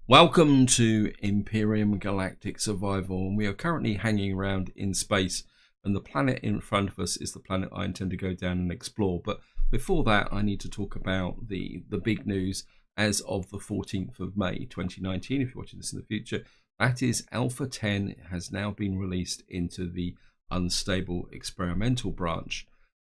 Welcome to Empyrion Galactic Survival, and we are currently hanging around in space, and the planet in front of us is the planet I intend to go down and explore. But before that, I need to talk about the big news as of the 14th of May 2019. If you're watching this in the future, that is Alpha 10 has now been released into the unstable experimental branch.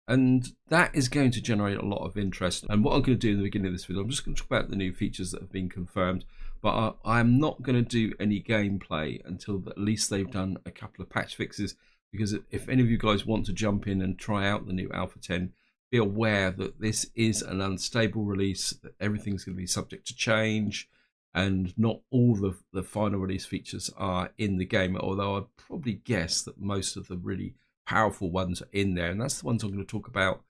And that is going to generate a lot of interest. And what I'm going to do in the beginning of this video, I'm just going to talk about the new features that have been confirmed. But I'm not going to do any gameplay until at least they've done a couple of patch fixes. Because if any of you guys want to jump in and try out the new Alpha 10, be aware that this is an unstable release, that everything's going to be subject to change. And not all the final release features are in the game. Although I'd probably guess that most of the really powerful ones are in there, and that's the ones I'm going to talk about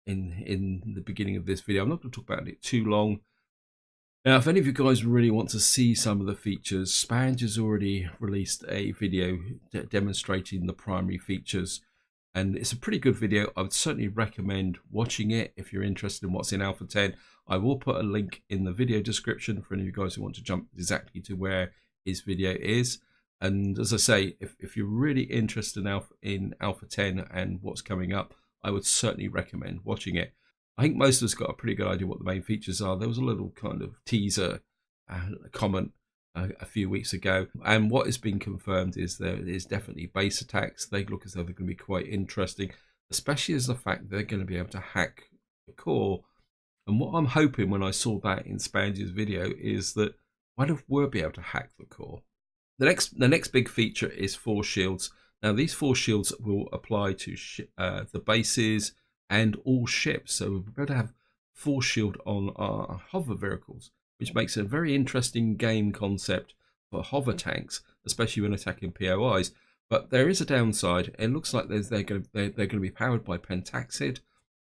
in the beginning of this video. I'm not going to talk about it too long. Now, if any of you guys really want to see some of the features, Spnaj has already released a video demonstrating the primary features, and it's a pretty good video. I would certainly recommend watching it if you're interested in what's in Alpha 10. I will put a link in the video description for any of you guys who want to jump exactly to where his video is. And as I say, if you're really interested in Alpha 10 and what's coming up, I would certainly recommend watching it. I think most of us got a pretty good idea what the main features are. There was a little kind of teaser comment a few weeks ago. And what has been confirmed is there is definitely base attacks. They look as though they're going to be quite interesting, especially as the fact they're going to be able to hack the core. And what I'm hoping when I saw that in Spnaj's video is that we'll be able to hack the core. The next big feature is force shields. Now these force shields will apply to the bases and all ships. So we'll be able to have force shield on our hover vehicles, which makes it a very interesting game concept for hover tanks, especially when attacking POIs. But there is a downside. It looks like they're going to be powered by pentaxid,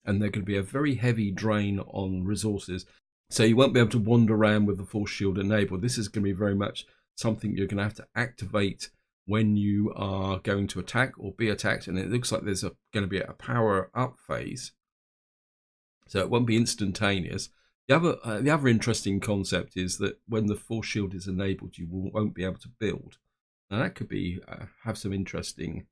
and they're going to be a very heavy drain on resources. So you won't be able to wander around with the force shield enabled. This is going to be very much something you're going to have to activate when you are going to attack or be attacked, and it looks like there's going to be a power up phase, so it won't be instantaneous. The other interesting concept is that when the force shield is enabled, you won't be able to build. Now that could be have some interesting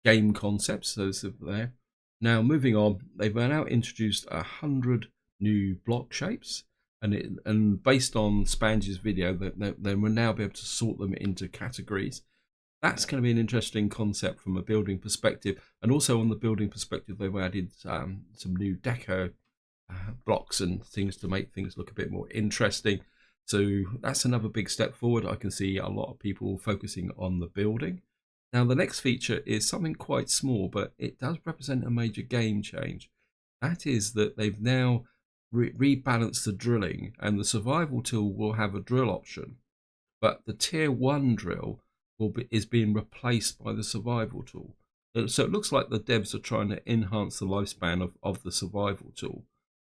game concepts. So this is there. Now moving on, they've now introduced 100 new block shapes. And based on Spnaj's video, they will now be able to sort them into categories. That's going to be an interesting concept from a building perspective. And also on the building perspective, they've added some new deco blocks and things to make things look a bit more interesting. So that's another big step forward. I can see a lot of people focusing on the building. Now the next feature is something quite small, but it does represent a major game change. That is that they've now rebalance the drilling, and the survival tool will have a drill option, but the tier 1 drill is being replaced by the survival tool. So it looks like the devs are trying to enhance the lifespan of the survival tool,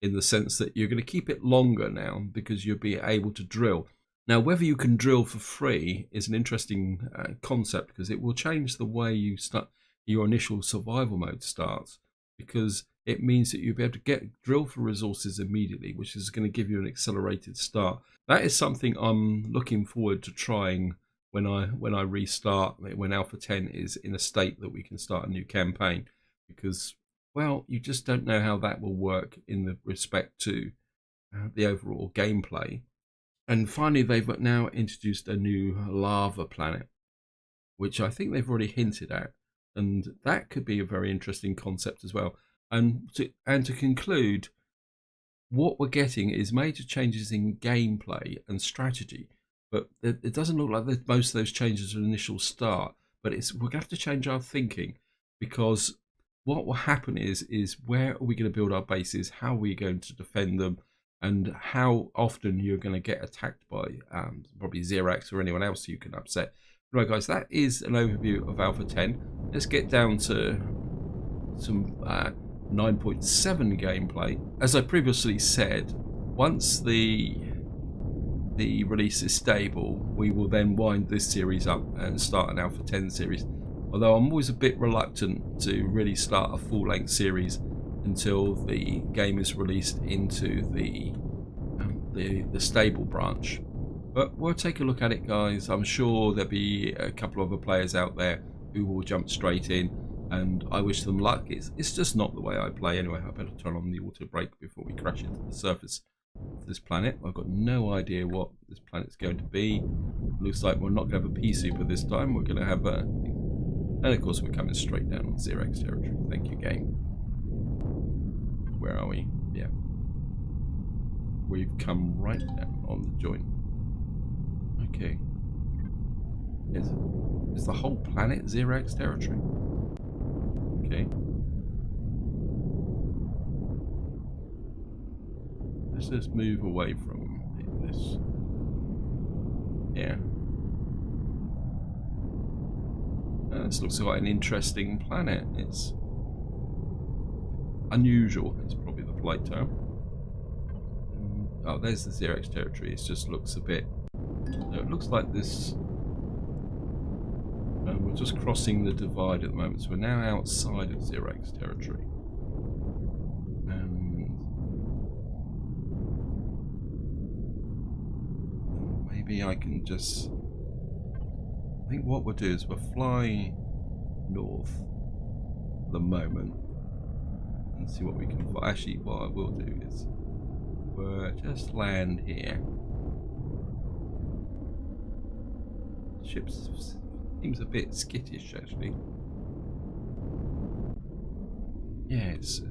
in the sense that you're going to keep it longer now because you'll be able to drill. Now whether you can drill for free is an interesting concept, because it will change the way you start your initial survival mode starts, because it means that you'll be able to drill for resources immediately, which is going to give you an accelerated start. That is something I'm looking forward to trying when I restart, when Alpha 10 is in a state that we can start a new campaign, because, well, you just don't know how that will work in the respect to the overall gameplay. And finally, they've now introduced a new lava planet, which I think they've already hinted at, and that could be a very interesting concept as well. And to conclude, what we're getting is major changes in gameplay and strategy, but it doesn't look like most of those changes are an initial start. But we're going to have to change our thinking, because what will happen is where are we going to build our bases, how are we going to defend them, and how often you're going to get attacked by probably Xerax or anyone else you can upset. Right, guys, that is an overview of Alpha 10. Let's get down to some 9.7 gameplay. As I previously said, once the release is stable, we will then wind this series up and start an Alpha 10 series. Although I'm always a bit reluctant to really start a full-length series until the game is released into the stable branch. But we'll take a look at it, guys. I'm sure there'll be a couple of other players out there who will jump straight in, and I wish them luck. It's just not the way I play anyway. I better turn on the auto brake before we crash into the surface of this planet. I've got no idea what this planet's going to be. Looks like we're not going to have a pea super this time. We're going to have a... And of course we're coming straight down on Xerox territory. Thank you, game. Where are we? Yeah. We've come right down on the joint. Okay. Is the whole planet Xerox territory? Okay. Let's just move away from this. Yeah. This looks like an interesting planet. It's unusual, it's probably the polite term. Oh, there's the Xerox territory. It just looks a bit... it looks like this... we're just crossing the divide at the moment, so we're now outside of Xerox territory. And maybe I can just... I think what we'll do is we'll fly north for the moment and see what we can find. Actually, what I will do is we'll just land here. Ship seems a bit skittish, actually. Yeah, it's...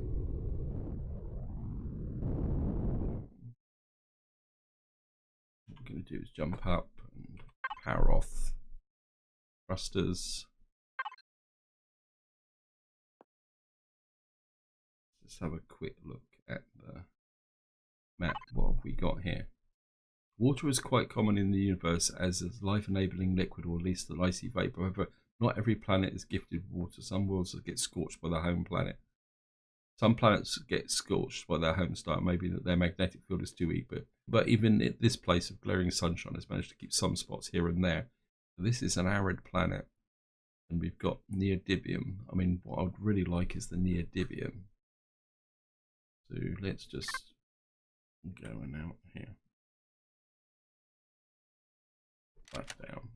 what we're going to do is jump up and power off thrusters. Let's have a quick look at the map. What have we got here? Water is quite common in the universe as a life-enabling liquid, or at least an icy vapor. However, not every planet is gifted with water. Some worlds get scorched by their home planet. Some planets get scorched by their home star. Maybe that their magnetic field is too weak, but even at this place of glaring sunshine has managed to keep some spots here and there. This is an arid planet, and we've got neodymium. I mean, what I would really like is the neodymium. So let's just go out here. Back down.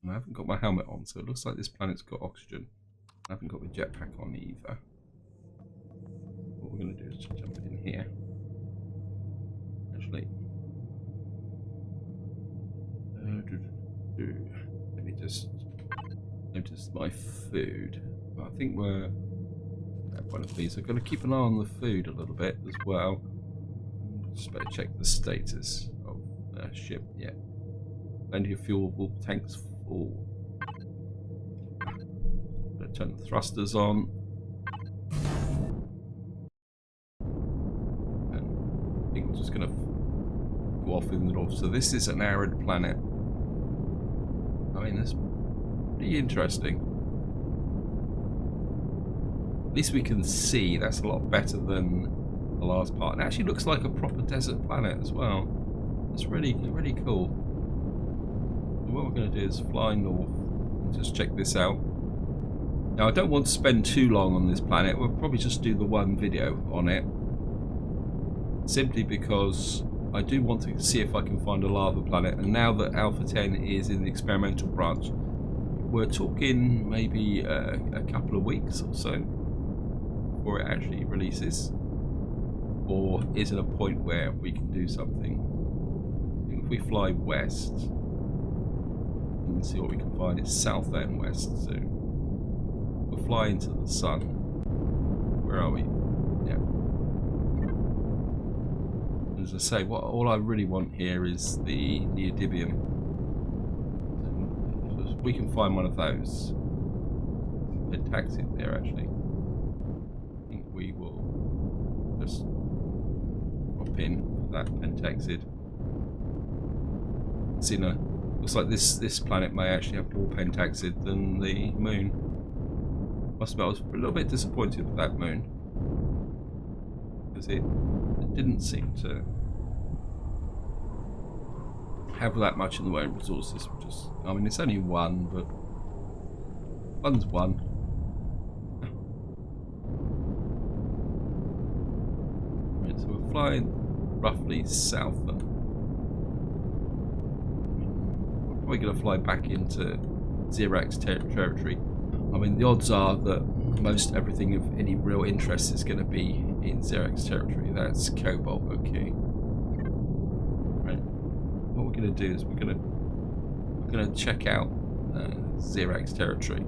And I haven't got my helmet on, so it looks like this planet's got oxygen. I haven't got my jetpack on either. What we're going to do is just jump in here. Actually, let me just notice my food. I think we're at one of these. I've got to keep an eye on the food a little bit as well. Just better check the status of the ship. Yeah, plenty of fuel. Tanks full. Better turn the thrusters on. Just going to go off in the north. So this is an arid planet. I mean, that's pretty interesting. At least we can see. That's a lot better than the last part. It actually looks like a proper desert planet as well. It's really, really cool. So what we're going to do is fly north and just check this out. Now, I don't want to spend too long on this planet. We'll probably just do the one video on it. Simply because I do want to see if I can find a lava planet, and now that Alpha 10 is in the experimental branch, we're talking maybe a couple of weeks or so before it actually releases, or is at a point where we can do something. I think if we fly west and see what we can find, it's south and west, so we'll fly into the sun. Where are we? Yeah. As I say, all I really want here is the neodymium. If we can find one of those. Pentaxid there, actually. I think we will just drop in that pentaxid. See, no, looks like this planet may actually have more pentaxid than the moon. Must admit, I was a little bit disappointed with that moon, because it didn't seem to have that much in the way of resources. Which is, I mean, it's only one, but one's one. So we're flying roughly south. We're probably going to fly back into Xerax territory. I mean, the odds are that most everything of any real interest is going to be in Xerax territory. That's Cobalt, okay. Right. What we're going to do is we're going to check out Xerax territory.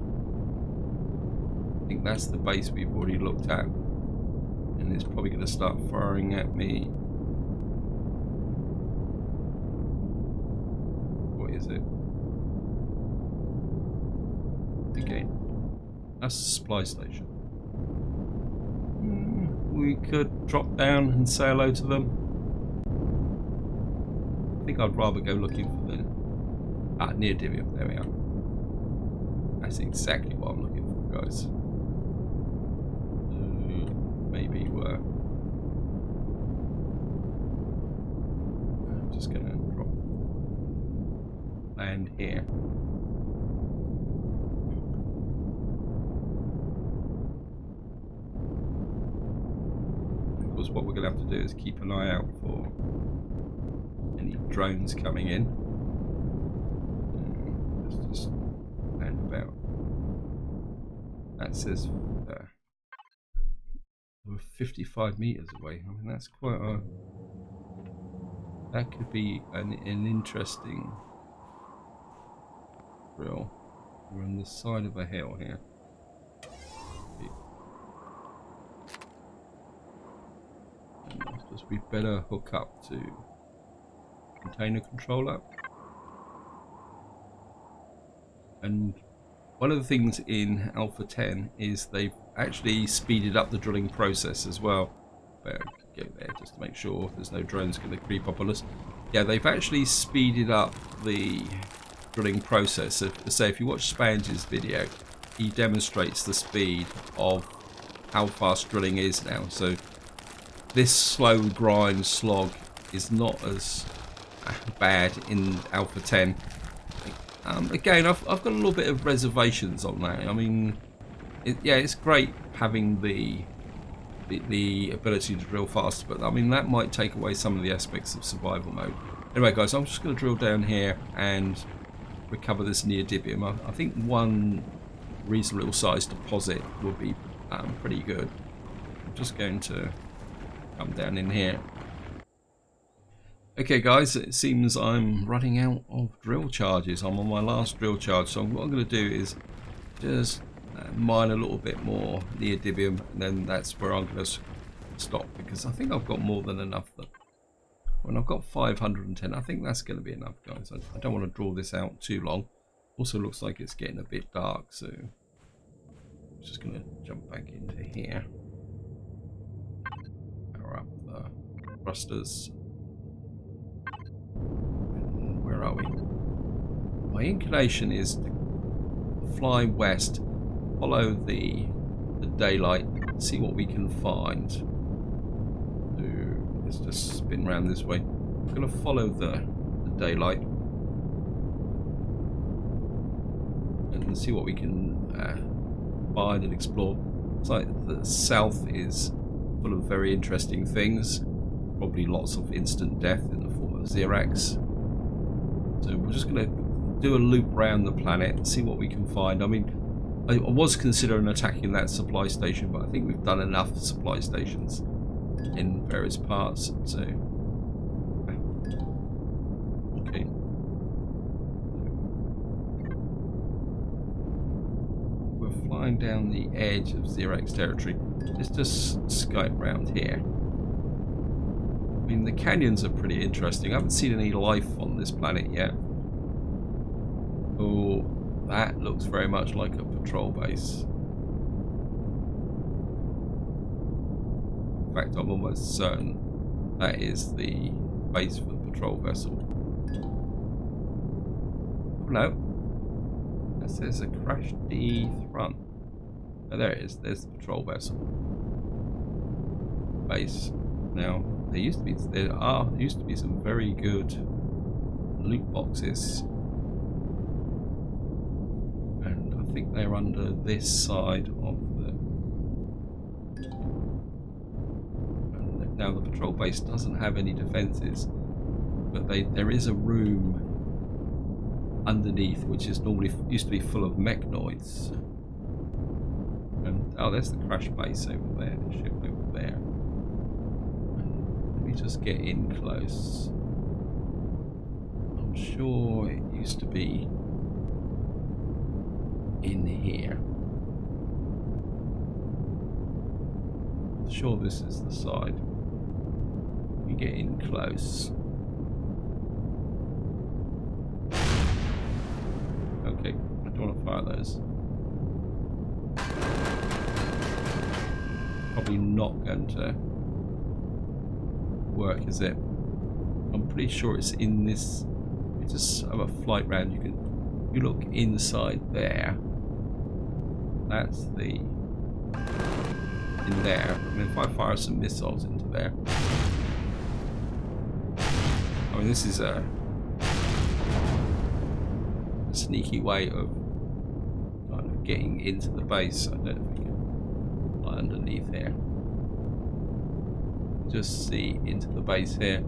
I think that's the base we've already looked at, and it's probably going to start firing at me. What is it? Okay, that's the supply station. We could drop down and say hello to them. I think I'd rather go looking for the neodymium. There we are. That's exactly what I'm looking for, guys. Maybe I'm just gonna drop land here. Of course, what we're gonna have to do is keep an eye out for any drones coming in. Let's just land about. That says we're 55 meters away. I mean, that's quite a. That could be an interesting drill. We're on the side of a hill here. Because we better hook up to container controller. And one of the things in Alpha 10 is they've actually speeded up the drilling process as well. Better go there just to make sure there's no drones going to creep up on us. Yeah, they've actually speeded up the drilling process. So, say if you watch Spnaj's video, he demonstrates the speed of how fast drilling is now. So this slow grind slog is not as bad in Alpha 10. Again, I've got a little bit of reservations on that. I mean, yeah, it's great having the ability to drill faster, but I mean that might take away some of the aspects of survival mode. Anyway, guys, I'm just going to drill down here and recover this neodymium. I think one reasonable sized deposit will be pretty good. I'm just going to come down in here. Okay, guys, it seems I'm running out of drill charges. I'm on my last drill charge, so what I'm going to do is just mine a little bit more neodymium, and then that's where I'm going to stop, because I think I've got more than enough. When I've got 510, I think that's going to be enough, guys. I don't want to draw this out too long. Also looks like it's getting a bit dark, so I'm just going to jump back into here. Power up the thrusters. Where are we? My inclination is to fly west, follow the daylight, see what we can find. Let's just spin around this way. I'm going to follow the daylight and see what we can find and explore. It's like the south is full of very interesting things. Probably lots of instant death in the form of Xerax. So we're just going to do a loop around the planet and see what we can find. I mean, I was considering attacking that supply station, but I think we've done enough supply stations in various parts. So, okay. We're flying down the edge of Xerax territory. Let's just Skype round here. I mean, the canyons are pretty interesting. I haven't seen any life on this planet yet. Oh, that looks very much like a patrol base. In fact, I'm almost certain that is the base for the patrol vessel. Oh no, that says a crash D-front. Oh, there it is. There's the patrol vessel base. Now, there used to be some very good loot boxes, and I think they're under this side of the. Now the patrol base doesn't have any defences, but there is a room underneath which is normally used to be full of mechnoids. And oh, there's the crash base over there, the ship over there. Let me just get in close. I'm sure it used to be in here. I'm sure this is the side. We get in close. Okay, I don't want to fire those. Probably not going to work, is it? I'm pretty sure it's in this. We just have a flight round. You look inside there. That's the in there. I mean, if I fire some missiles into there, I mean, this is a sneaky way of kind of getting into the base. I don't know if we can fly underneath here. Just see into the base here.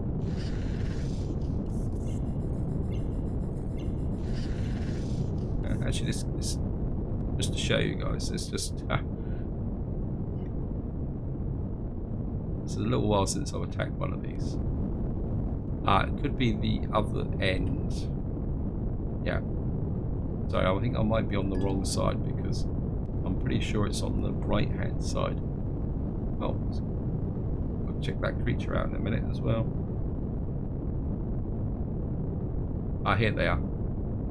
Actually, this just to show you guys, it's just it's a little while since I've attacked one of these. It could be the other end. Yeah. Sorry, I think I might be on the wrong side because I'm pretty sure it's on the right hand side. Oh, I'll check that creature out in a minute as well. Here they are.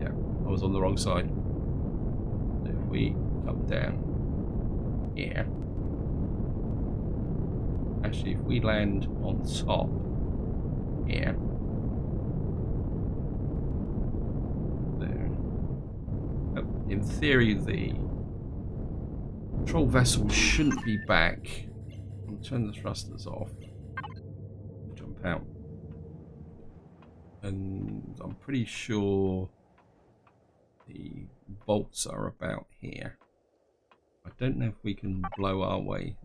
Yeah, I was on the wrong side. If we come down here, actually, if we land on top here, there. In theory, the patrol vessel shouldn't be back. I'll turn the thrusters off. Jump out. And I'm pretty sure the bolts are about here. I don't know if we can blow our way.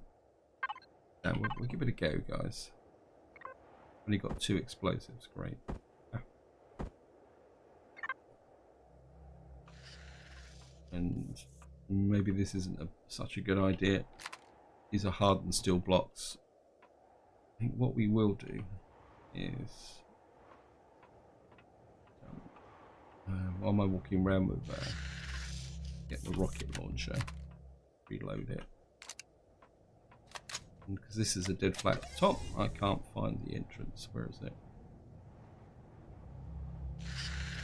No, we'll give it a go, guys. Only got 2 explosives, great. And maybe this isn't such a good idea. These are hardened steel blocks. I think what we will do is, while am I walking around with, get the rocket launcher, reload it. And because this is a dead flat top, I can't find the entrance. Where is it?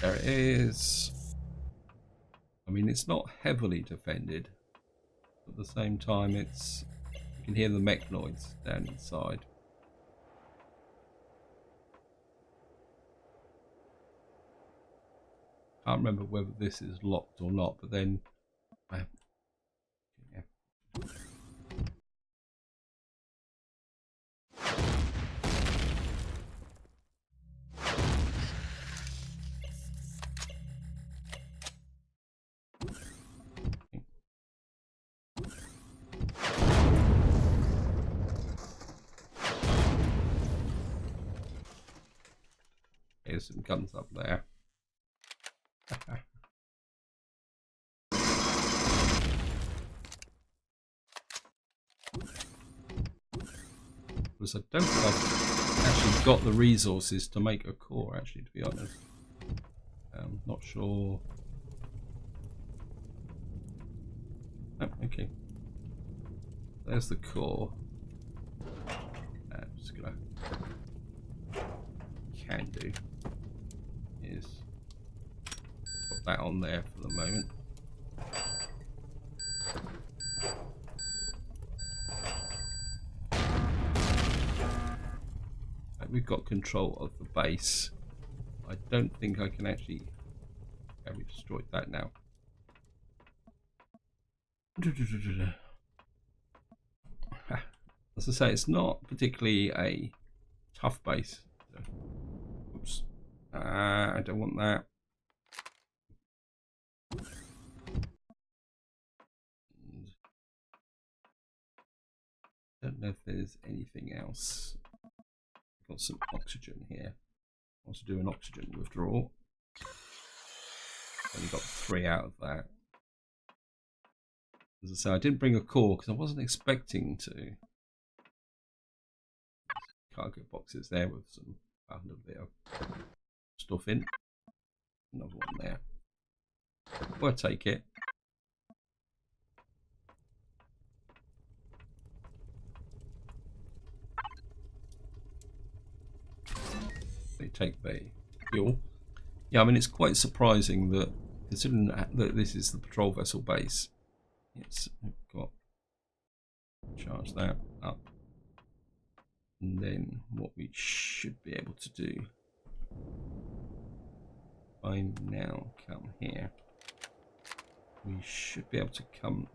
There it is. I mean, it's not heavily defended. At the same time, you can hear the mechnoids down inside. Can't remember whether this is locked or not, but then yeah. There's some guns up there. Because I don't think I've actually got the resources to make a core, actually, to be honest. Not sure. Oh, okay. There's the core. I'm just gonna can do is put that on there for the moment. We've got control of the base. I don't think I can actually. Yeah, we destroyed that now. As I say, it's not particularly a tough base. Oops. I don't want that. Don't know if there's anything else got some oxygen here. I want to do an oxygen withdrawal. Only got 3 out of that. As I say, I didn't bring a core because I wasn't expecting to. Cargo boxes there with some a little bit of stuff in. Another one there. We'll take it. They take the fuel. Yeah, I mean, it's quite surprising that, considering that this is the patrol vessel base, it's got charge that up. And then what we should be able to do, I now come here. We should be able to come.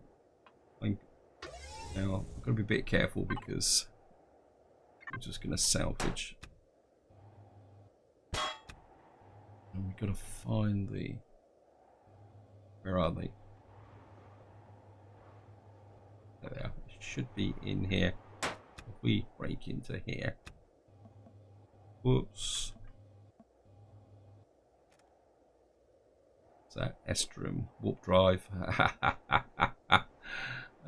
Now I've got to be a bit careful because we're just going to salvage. And we've got to find the. Where are they? There they are. It should be in here. If we break into here. Whoops. Is that Estrum warp drive?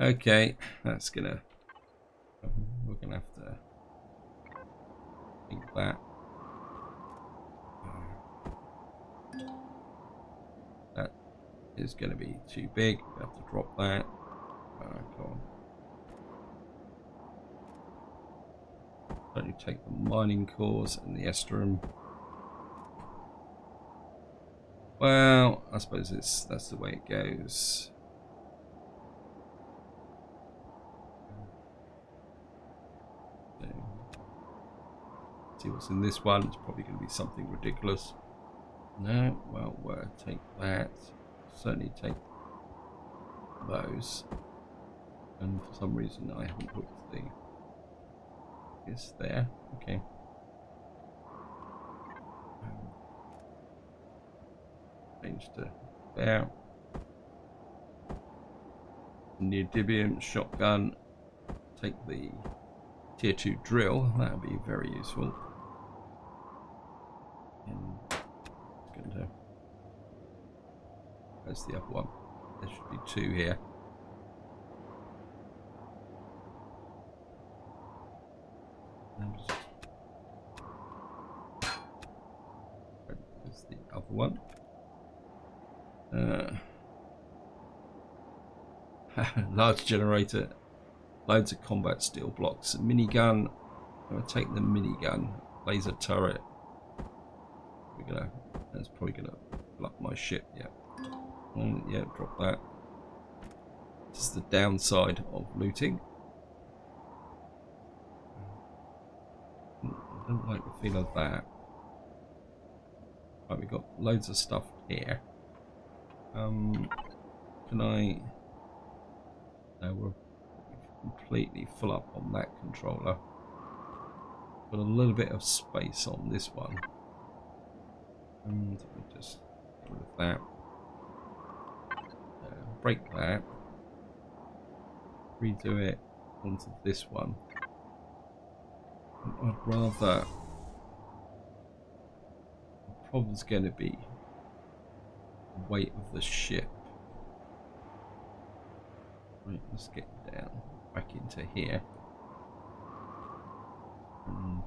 Okay, that's gonna. We're gonna have to think that. That is gonna be too big. We have to drop that. Come on. Only take the mining cores and the Estrum. Well, I suppose that's the way it goes. So, see what's in this one. It's probably going to be something ridiculous. No, well, we'll take that. Certainly take those. And for some reason, I haven't hooked the. It's there. Okay. Change to there. Neodymium shotgun. Take the tier 2 drill. That would be very useful. And it's going to. Where's the other one? There should be 2 here. There's the other one. Large generator, loads of combat steel blocks, a minigun. I'm gonna take the minigun, laser turret. That's probably gonna block my ship. Yeah, yeah, drop that. This is the downside of looting. I don't like the feel of that. Right, we've got loads of stuff here. Can I? No, we're completely full up on that controller. Got a little bit of space on this one. And we just get rid of that. Break that. Redo it onto this one. I'd rather. The problem's going to be the weight of the ship. Right, let's get down back into here. And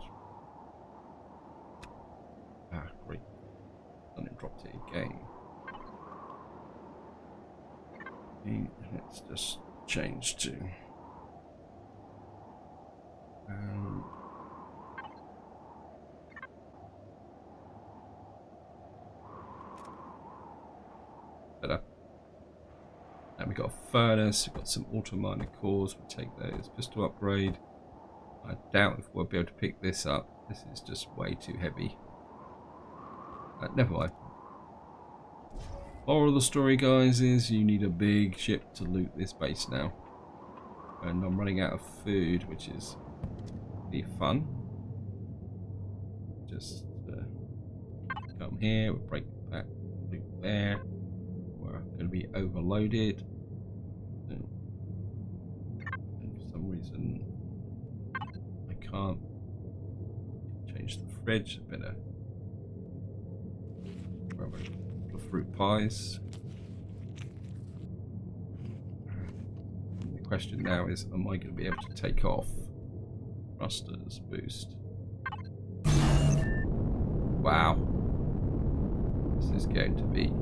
great. And it dropped it again. And let's just change to better. And we've got a furnace, we've got some auto miner cores, we'll take those. Pistol upgrade. I doubt if we'll be able to pick this up. This is just way too heavy. Never mind. Moral of the story, guys, is you need a big ship to loot this base now. And I'm running out of food, which is be fun. Just come here, we'll break that loot there. We're going to be overloaded. And for some reason, I can't change the fridge. Better grab a couple of fruit pies. The question now is, am I going to be able to take off thrusters boost? Wow, this is going to be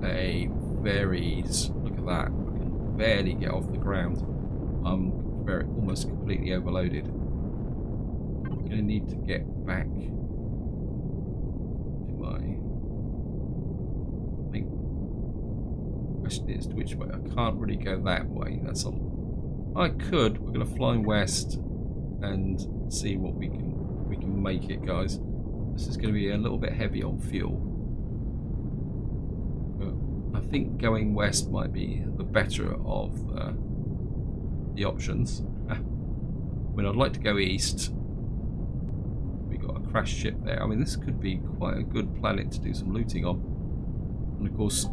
a very, look at that, I can barely get off the ground. I'm almost completely overloaded. I'm going to need to get back to my, I think the question is to which way. I can't really go that way. That's all. I could. We're going to fly west and see what we can make it, guys. This is going to be a little bit heavy on fuel, but I think going west might be the better of the options. I mean, I'd like to go east. We got a crashed ship there. I mean, this could be quite a good planet to do some looting on. And of course,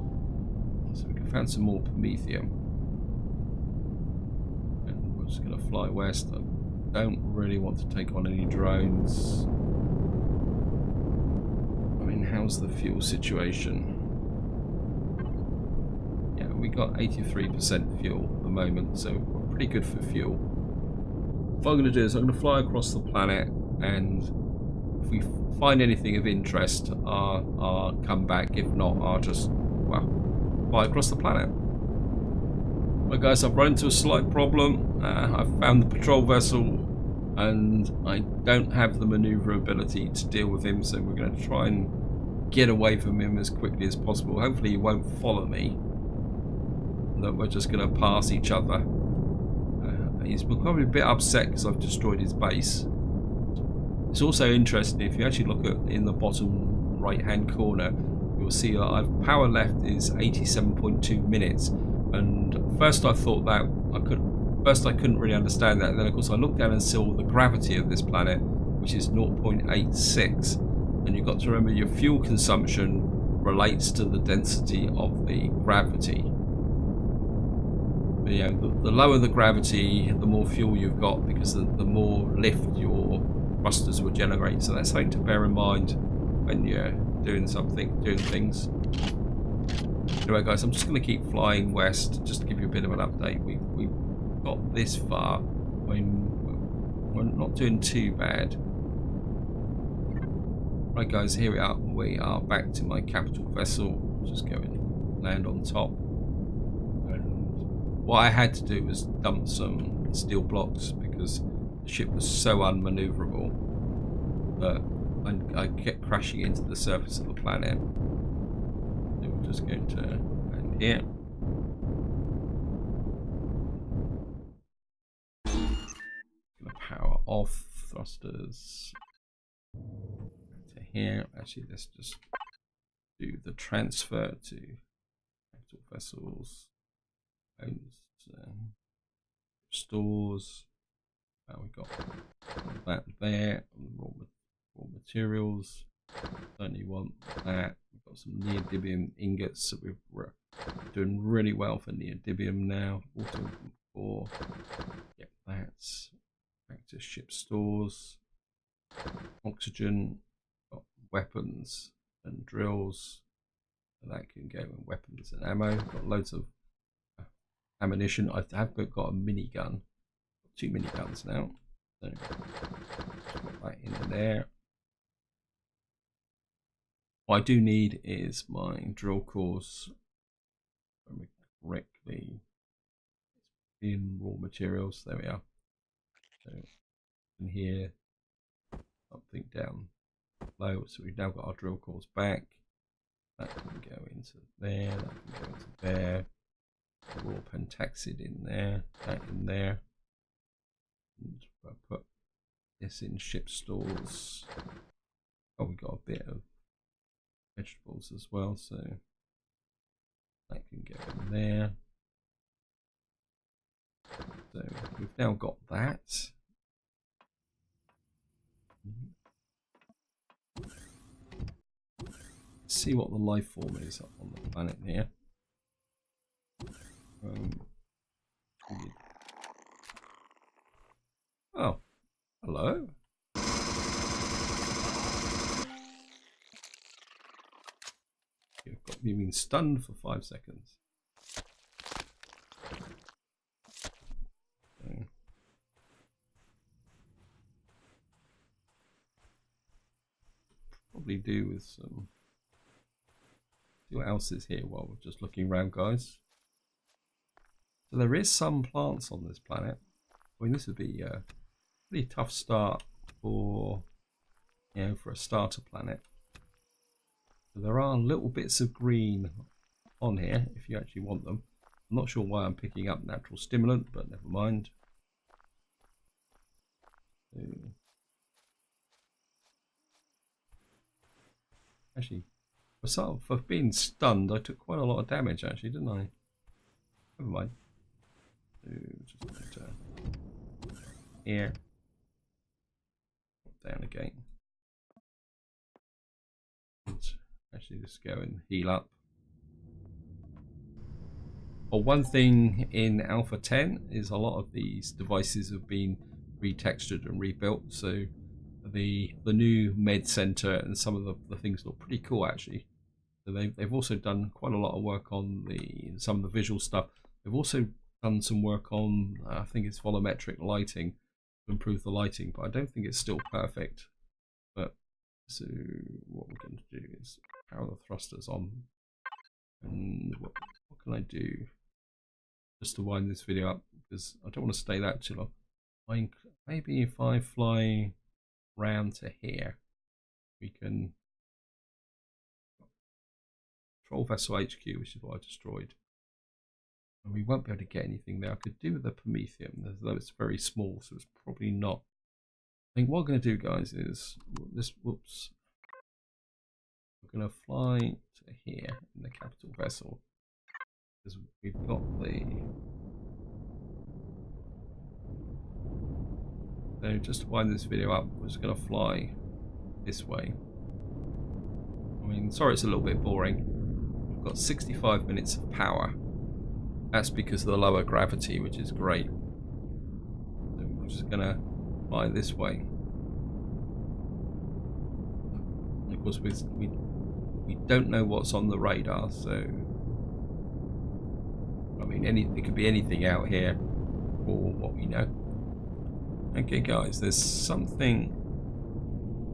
so we can find some more promethium. And we're just going to fly west. I don't really want to take on any drones. I mean, how's the fuel situation? Yeah, we got 83% fuel at the moment, so we're pretty good for fuel. What I'm going to do is I'm going to fly across the planet, and if we find anything of interest, I'll come back. If not, I'll just, well, fly across the planet. Right, guys, I've run into a slight problem. I've found the patrol vessel, and I don't have the maneuverability to deal with him, so we're going to try and get away from him as quickly as possible. Hopefully he won't follow me, and that we're just going to pass each other. He's probably a bit upset because I've destroyed his base. It's also interesting, if you actually look at in the bottom right hand corner, you'll see that I've power left is 87.2 minutes, and first I thought that I couldn't really understand that, and then of course I looked down and saw the gravity of this planet, which is 0.86, and you've got to remember your fuel consumption relates to the density of the gravity. But, you know, the lower the gravity, the more fuel you've got, because the more lift your thrusters will generate. So that's something to bear in mind when you're doing things. Anyway, guys, I'm just going to keep flying west just to give you a bit of an update. We've got this far. I mean, we're not doing too bad. Right, guys, here we are. We are back to my capital vessel. Just go and land on top. What I had to do was dump some steel blocks because the ship was so unmaneuverable that I kept crashing into the surface of the planet. So we're just going to land here. Gonna power off thrusters to here. Actually, let's just do the transfer to capital vessels. Stores. We got that there. Raw materials. Certainly want that. We've got some neodymium ingots, so we're doing really well for neodymium now. Auto 4. Yep, that's back to ship stores. Oxygen. Got weapons and drills. So that can go in weapons and ammo. Got loads of ammunition. I have got a minigun, 2 miniguns now, so put that in there. What I do need is my drill cores, correctly, in raw materials. There we are. So in here, something down low. So we've now got our drill cores back. That can go into there. That can go into there. Raw pentaxid in there, that in there, and I put this in ship stores. Oh, we got a bit of vegetables as well, so that can go in there. So we've now got that. Let's see what the life form is on the planet here. Oh, hello. You've been stunned for 5 seconds. Okay. Probably do with some. See what else is here while we're just looking around, guys. So there is some plants on this planet. I mean, this would be a pretty tough start for, you know, for a starter planet. So there are little bits of green on here if you actually want them. I'm not sure why I'm picking up natural stimulant, but never mind. Actually, for being stunned, I took quite a lot of damage actually, didn't I? Never mind. Just here. Down again. Let's actually just go and heal up. Well, one thing in Alpha 10 is a lot of these devices have been retextured and rebuilt, so the new med center and some of the things look pretty cool actually. So they've also done quite a lot of work on some of the visual stuff. They've also done some work on I think it's volumetric lighting to improve the lighting, but I don't think it's still perfect. But so what we're going to do is power the thrusters on, and what can I do just to wind this video up, because I don't want to stay that too long. Maybe if I fly round to here, we can control vessel HQ, which is what I destroyed, and we won't be able to get anything there. I could do with the Prometheum, though it's very small, so it's probably not. I think what I'm going to do, guys, is this. Whoops. We're going to fly to here in the capital vessel, because we've got the. So just to wind this video up, we're just going to fly this way. I mean, sorry it's a little bit boring. We've got 65 minutes of power. That's because of the lower gravity, which is great. So we're just going to fly this way. And of course, we don't know what's on the radar, so I mean, it could be anything out here for what we know. Okay, guys, there's something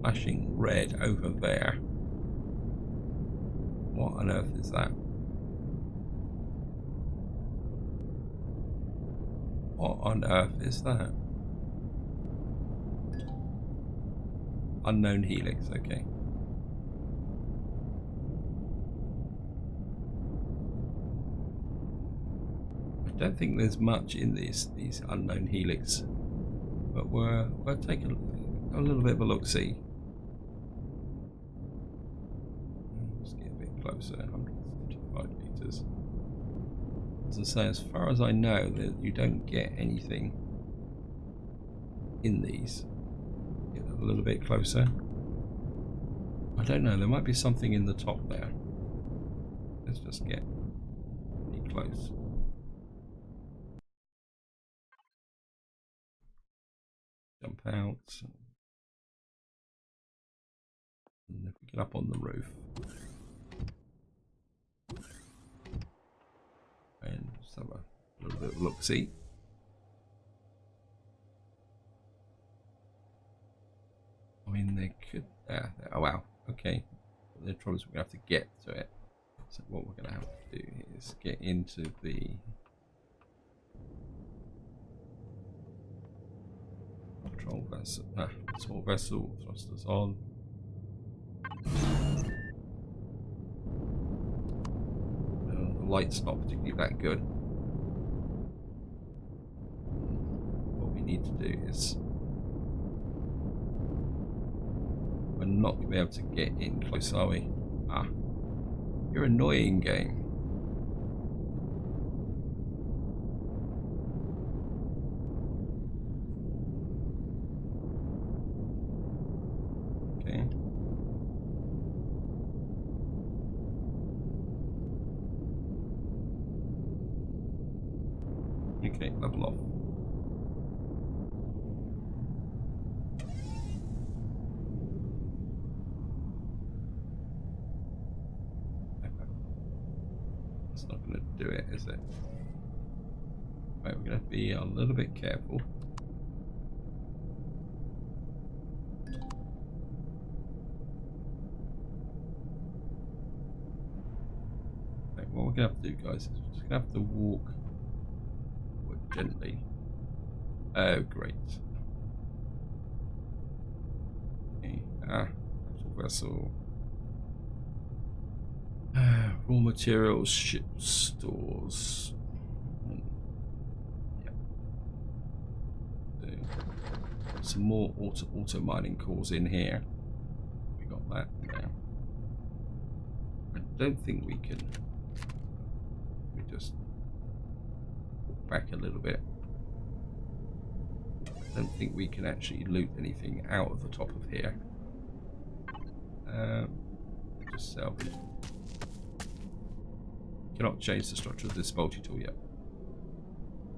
flashing red over there. What on earth is that? What on earth is that? Unknown helix, okay. I don't think there's much in these unknown helix, but we're taking a little bit of a look-see. Let's get a bit closer, 175 meters. As I say, as far as I know, that you don't get anything in these. Get a little bit closer. I don't know, there might be something in the top there. Let's just get pretty close. Jump out. And if we get up on the roof. And just have a little bit of look-see. I mean, they could. Oh wow. Okay. The trouble is we're gonna have to get to it. So what we're gonna have to do is get into the control vessel. Control vessel. Thrusters on. The light's not particularly that good. What we need to do is we're not going to be able to get in close, are we? Ah, you're annoying, game. Okay. Okay, level off. That's not going to do it, is it? Right, we're going to be a little bit careful. Right, what we're going to have to do, guys, is we're just going to have to walk gently. Oh, great. Okay. Vessel. Raw materials, ship stores. Yeah. Some more auto mining cores in here. We got that now. I don't think we can. We just walk back a little bit. I don't think we can actually loot anything out of the top of here. Just salvage. Cannot change the structure of this multi-tool yet.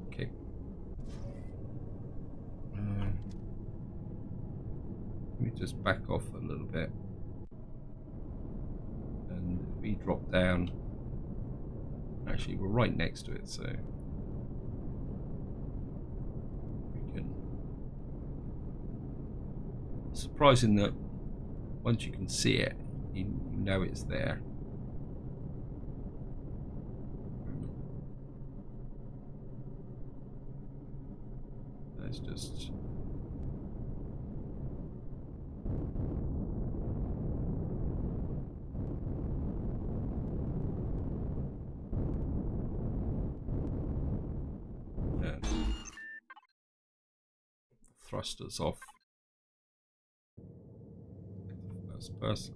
Okay. Let me just back off a little bit. And we drop down. Actually, we're right next to it, so we can. It's surprising that once you can see it, you know it's there. Let's just thrusters off. First person.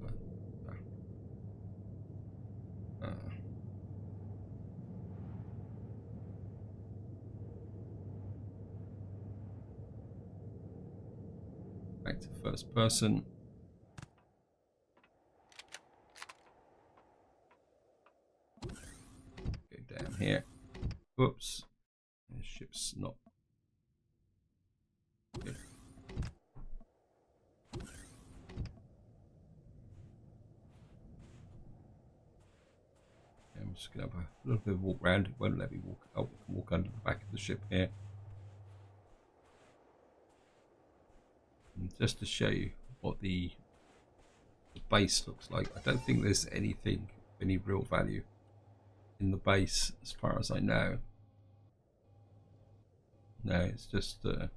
Back to first person. Go down here. Whoops. The ship's not. Okay. I'm just going to have a little bit of walk around. It won't let me walk. Oh, we can walk under the back of the ship here. And just to show you what the base looks like. I don't think there's anything of any real value in the base as far as I know. No, it's just a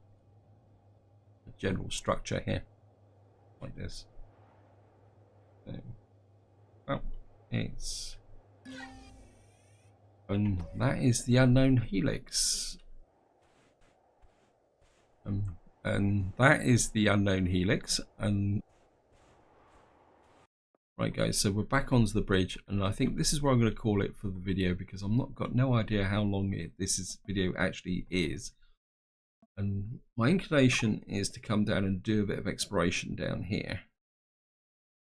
general structure here. Like this. So, well, it's... And that is the unknown helix. And that is the unknown helix. And right, guys, so we're back onto the bridge, and I think this is where I'm going to call it for the video, because I'm not got no idea how long this video actually is. And my inclination is to come down and do a bit of exploration down here,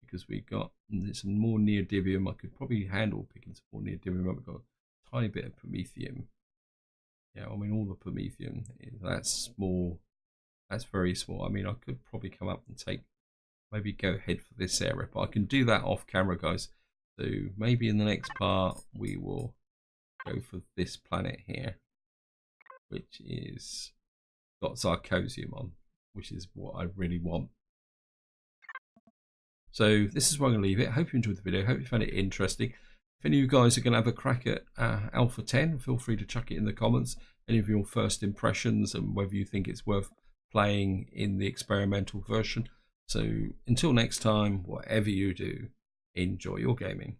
because we've got some more neodymium. I could probably handle picking some more neodymium. I've got a tiny bit of promethium. Yeah, I mean, all the promethium, that's small. That's very small. I mean, I could probably come up and maybe go ahead for this area, but I can do that off camera, guys. So maybe in the next part we will go for this planet here, which is got Zarcosium on, which is what I really want. So this is where I'm going to leave it. I hope you enjoyed the video. I hope you found it interesting. If any of you guys are going to have a crack at Alpha 10, feel free to chuck it in the comments. Any of your first impressions and whether you think it's worth playing in the experimental version. So until next time, whatever you do, enjoy your gaming.